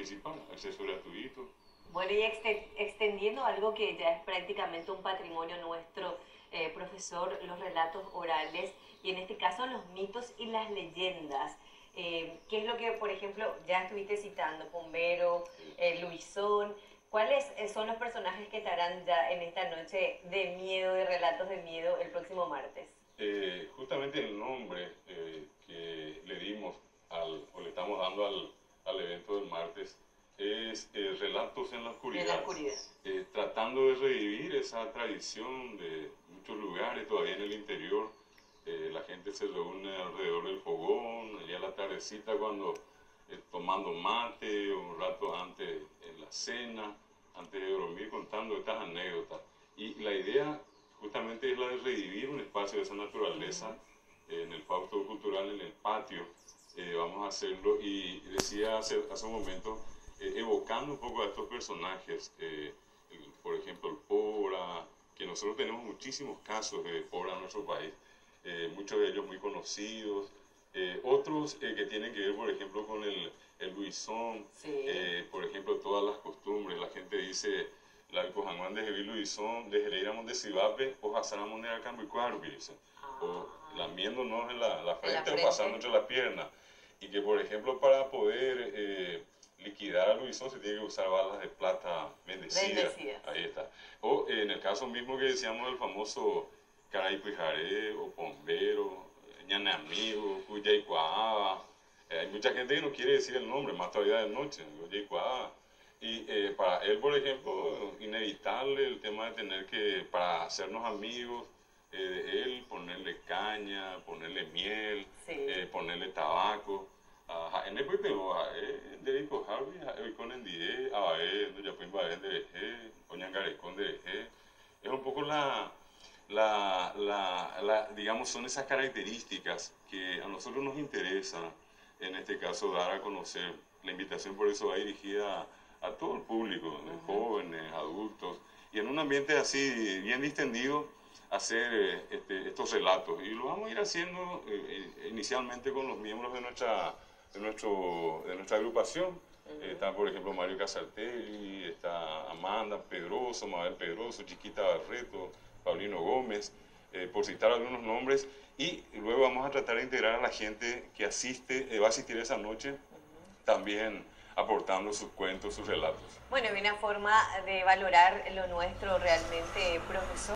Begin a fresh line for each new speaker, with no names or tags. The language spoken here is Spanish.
participar, acceso gratuito.
Bueno, y extendiendo algo que ya es prácticamente un patrimonio nuestro, profesor, los relatos orales y en este caso los mitos y las leyendas. ¿Qué es lo que, por ejemplo, ya estuviste citando? Pombero, Luisón. ¿Cuáles son los personajes que estarán ya en esta noche de miedo, de relatos de miedo, el próximo martes?
Justamente el nombre que le dimos o le estamos dando al evento del martes es Relatos en la Oscuridad.
En la oscuridad.
Tratando de revivir esa tradición de muchos lugares, todavía en el interior. La gente se reúne alrededor del fogón, allá a la tardecita cuando tomando mate, o un rato antes en la cena, antes de dormir, contando estas anécdotas. Y la idea justamente es la de revivir un espacio de esa naturaleza en el Fausto Cultural, en el patio. Vamos a hacerlo y decía hace un momento, evocando un poco a estos personajes, por ejemplo el Pobra, que nosotros tenemos muchísimos casos de Pobra en nuestro país, muchos de ellos muy conocidos, otros que tienen que ver, por ejemplo, con el Luisón,
Sí.
Por ejemplo, todas las costumbres. La gente dice, la Cojanguán de Jeví Luisón, de Jeleira Mondesibape, o Hasana Moneda Cambicuarbi, dice, o lamiéndonos en la frente o pasando entre las piernas. Y que, por ejemplo, para poder liquidar a Luisón se tiene que usar balas de plata bendecidas. Ahí está. O en el caso mismo que decíamos del famoso Caraypuijaré o Pombero, Ñane Amigo, Cuyaycuaaba. Hay mucha gente que no quiere decir el nombre, más todavía de noche, Cuyaycuaaba. Y para él, por ejemplo, inevitable el tema de tener que, para hacernos amigos de él, ponerle caña, ponerle miel,
Sí.
Ponerle tabaco. En el pueblo, de Rico Harvey, con el DIE, ya pues va de Oñangarecón de es un poco digamos, son esas características que a nosotros nos interesa, en este caso, dar a conocer. La invitación por eso va dirigida a todo el público, de jóvenes, adultos, y en un ambiente así bien distendido, hacer estos relatos. Y lo vamos a ir haciendo inicialmente con los miembros de nuestra agrupación. Está, por ejemplo, Mario Casartelli, está Amanda Pedroso, Mabel Pedroso, Chiquita Barreto, Paulino Gómez, por citar algunos nombres. Y luego vamos a tratar de integrar a la gente que va a asistir esa noche, también aportando sus cuentos, sus relatos.
Bueno, y una forma de valorar lo nuestro realmente, profesor.